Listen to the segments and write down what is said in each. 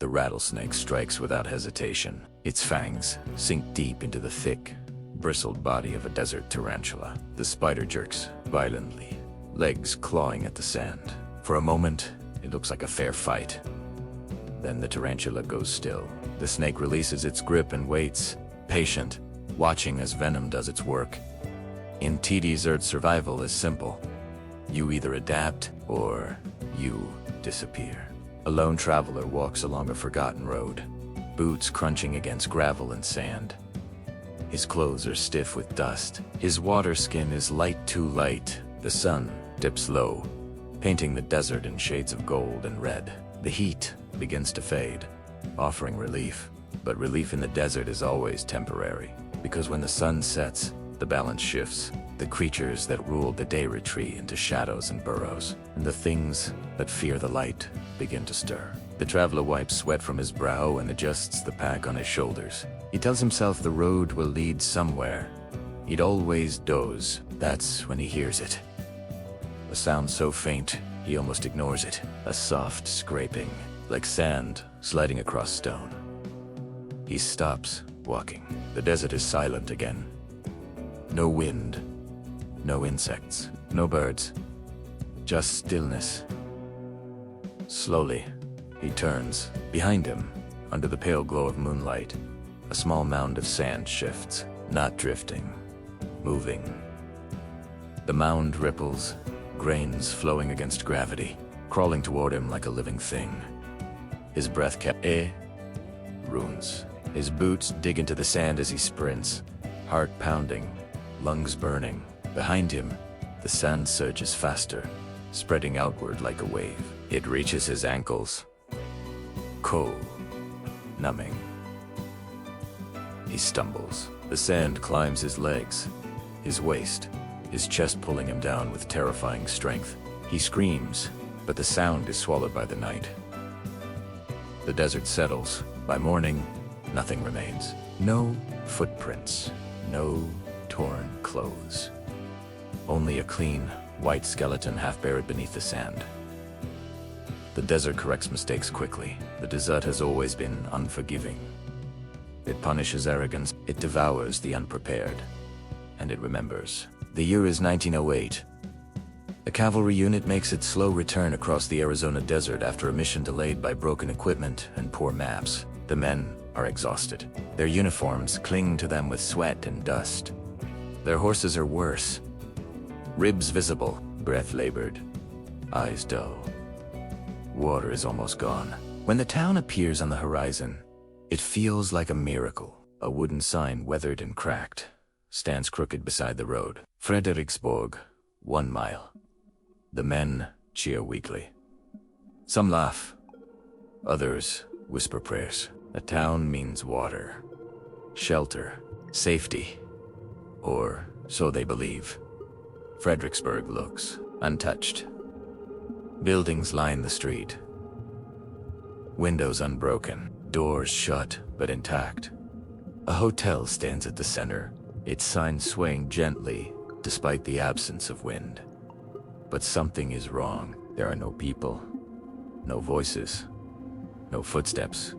The rattlesnake strikes without hesitation. Its fangs sink deep into the thick, bristled body of a desert tarantula. The spider jerks violently, legs clawing at the sand. For a moment, it looks like a fair fight. Then the tarantula goes still. The snake releases its grip and waits, patient, watching as venom does its work. In T-Desert, survival is simple. You either adapt or you disappear. A lone traveler walks along a forgotten road, boots crunching against gravel and sand. His clothes are stiff with dust. His water skin is light too light. The sun dips low, painting the desert in shades of gold and red. The heat begins to fade, offering relief. But relief in the desert is always temporary, because when the sun sets, the balance shifts. The creatures that ruled the day retreat into shadows and burrows, and the things that fear the light begin to stir. The traveler wipes sweat from his brow and adjusts the pack on his shoulders. He tells himself the road will lead somewhere. It always does. That's when he hears it. A sound so faint, he almost ignores it. A soft scraping, like sand sliding across stone. He stops walking. The desert is silent again. No wind, no insects, no birds, just stillness. Slowly, he turns. Behind him, under the pale glow of moonlight, a small mound of sand shifts, not drifting, moving. The mound ripples, grains flowing against gravity, crawling toward him like a living thing. His breath kept runes. His boots dig into the sand as he sprints, heart pounding, lungs burning. Behind him, the sand surges faster, spreading outward like a wave. It reaches his ankles. Cold, numbing. He stumbles. The sand climbs his legs, his waist, his chest pulling him down with terrifying strength. He screams, but the sound is swallowed by the night. The desert settles. By morning, nothing remains. No footprints, no torn clothes. Only a clean, white skeleton half buried beneath the sand. The desert corrects mistakes quickly. The desert has always been unforgiving. It punishes arrogance, it devours the unprepared, and it remembers. The year is 1908. A cavalry unit makes its slow return across the Arizona desert after a mission delayed by broken equipment and poor maps. The men are exhausted. Their uniforms cling to them with sweat and dust. Their horses are worse. Ribs visible, breath labored, eyes dull. Water is almost gone. When the town appears on the horizon, it feels like a miracle. A wooden sign, weathered and cracked, stands crooked beside the road. Fredericksburg, 1 mile. The men cheer weakly. Some laugh. Others whisper prayers. A town means water, shelter, safety, or so they believe. Fredericksburg looks untouched. Buildings line the street. Windows unbroken, doors shut but intact. A hotel stands at the center, its sign swaying gently despite the absence of wind. But something is wrong. There are no people, no voices, no footsteps,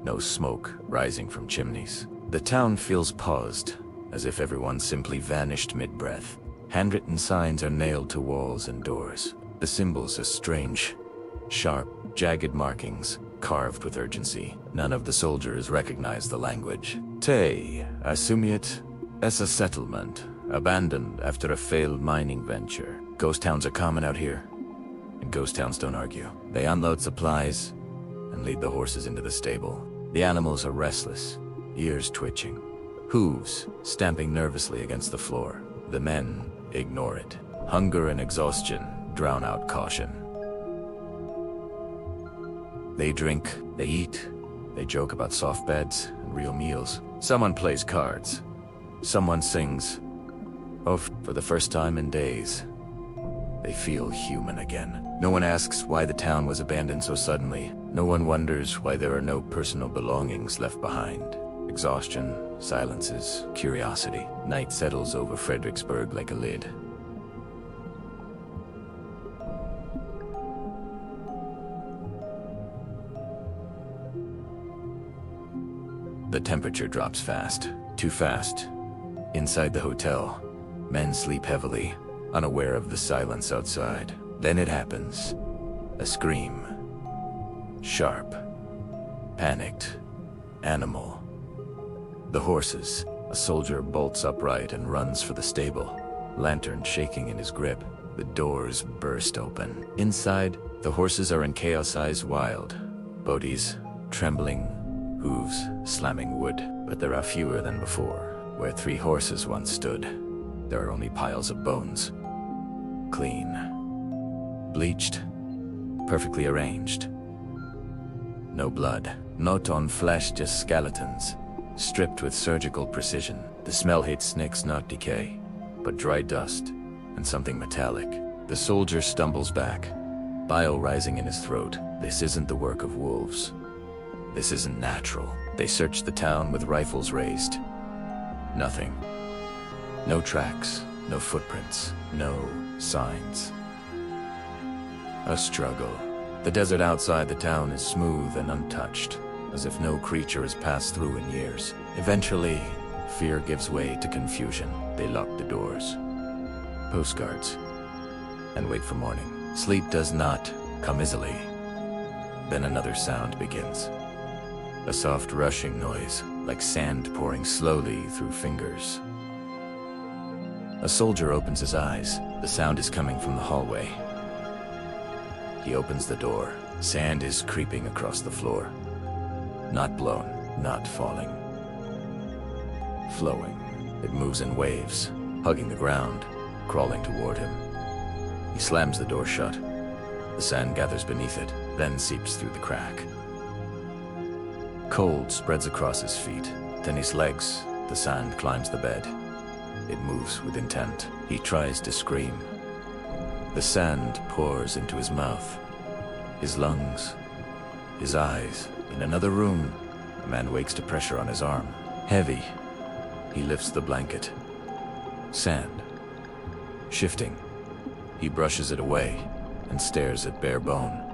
no smoke rising from chimneys. The town feels paused, as if everyone simply vanished mid-breath. Handwritten signs are nailed to walls and doors. The symbols are strange, sharp, jagged markings, carved with urgency. None of the soldiers recognize the language. Te assumiet as a settlement, abandoned after a failed mining venture. Ghost towns are common out here, and ghost towns don't argue. They unload supplies and lead the horses into the stable. The animals are restless, ears twitching, hooves stamping nervously against the floor. The men ignore it. Hunger and exhaustion drown out caution. They drink, they eat, they joke about soft beds and real meals. Someone plays cards. Someone sings. Oh, for the first time in days, they feel human again. No one asks why the town was abandoned so suddenly. No one wonders why there are no personal belongings left behind. Exhaustion silences curiosity. Night settles over Fredericksburg like a lid. The temperature drops fast. Too fast. Inside the hotel, men sleep heavily, unaware of the silence outside. Then it happens. A scream. Sharp. Panicked. Animal. The horses. A soldier bolts upright and runs for the stable, lantern shaking in his grip. The doors burst open. Inside, the horses are in chaos, eyes wild. Bodies, trembling, hooves slamming wood. But there are fewer than before. Where 3 horses once stood, there are only piles of bones. Clean. Bleached. Perfectly arranged. No blood. Not on flesh, just skeletons. Stripped with surgical precision. The smell hates snakes, not decay, but dry dust and something metallic. The soldier stumbles back, bile rising in his throat. This isn't the work of wolves. This isn't natural. They search the town with rifles raised. Nothing. No tracks, no footprints, no signs. A struggle. The desert outside the town is smooth and untouched, as if no creature has passed through in years. Eventually, fear gives way to confusion. They lock the doors. Postcards. And wait for morning. Sleep does not come easily. Then another sound begins. A soft rushing noise, like sand pouring slowly through fingers. A soldier opens his eyes. The sound is coming from the hallway. He opens the door. Sand is creeping across the floor. Not blown, not falling. Flowing. It moves in waves, hugging the ground, crawling toward him. He slams the door shut. The sand gathers beneath it, then seeps through the crack. Cold spreads across his feet, then his legs. The sand climbs the bed. It moves with intent. He tries to scream. The sand pours into his mouth, his lungs, his eyes. In another room, a man wakes to pressure on his arm. Heavy. He lifts the blanket. Sand. Shifting. He brushes it away and stares at bare bone.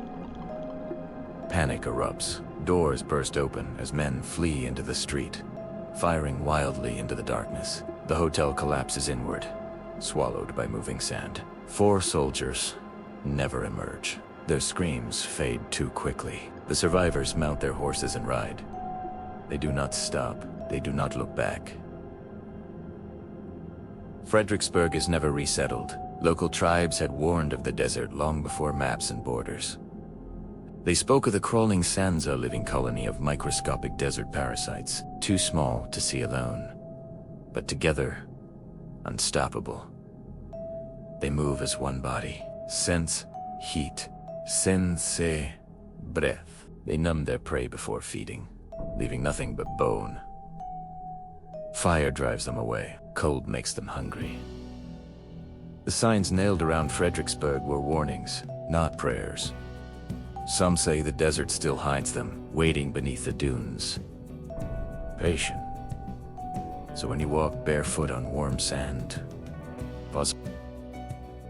Panic erupts. Doors burst open as men flee into the street, firing wildly into the darkness. The hotel collapses inward, swallowed by moving sand. 4 soldiers never emerge. Their screams fade too quickly. The survivors mount their horses and ride. They do not stop. They do not look back. Fredericksburg is never resettled. Local tribes had warned of the desert long before maps and borders. They spoke of the crawling sands, a living colony of microscopic desert parasites, too small to see alone, but together, unstoppable. They move as one body. Sense heat. Sense breath. They numb their prey before feeding, leaving nothing but bone. Fire drives them away. Cold makes them hungry. The signs nailed around Fredericksburg were warnings, not prayers. Some say the desert still hides them, waiting beneath the dunes. Patient. So when you walk barefoot on warm sand, pause.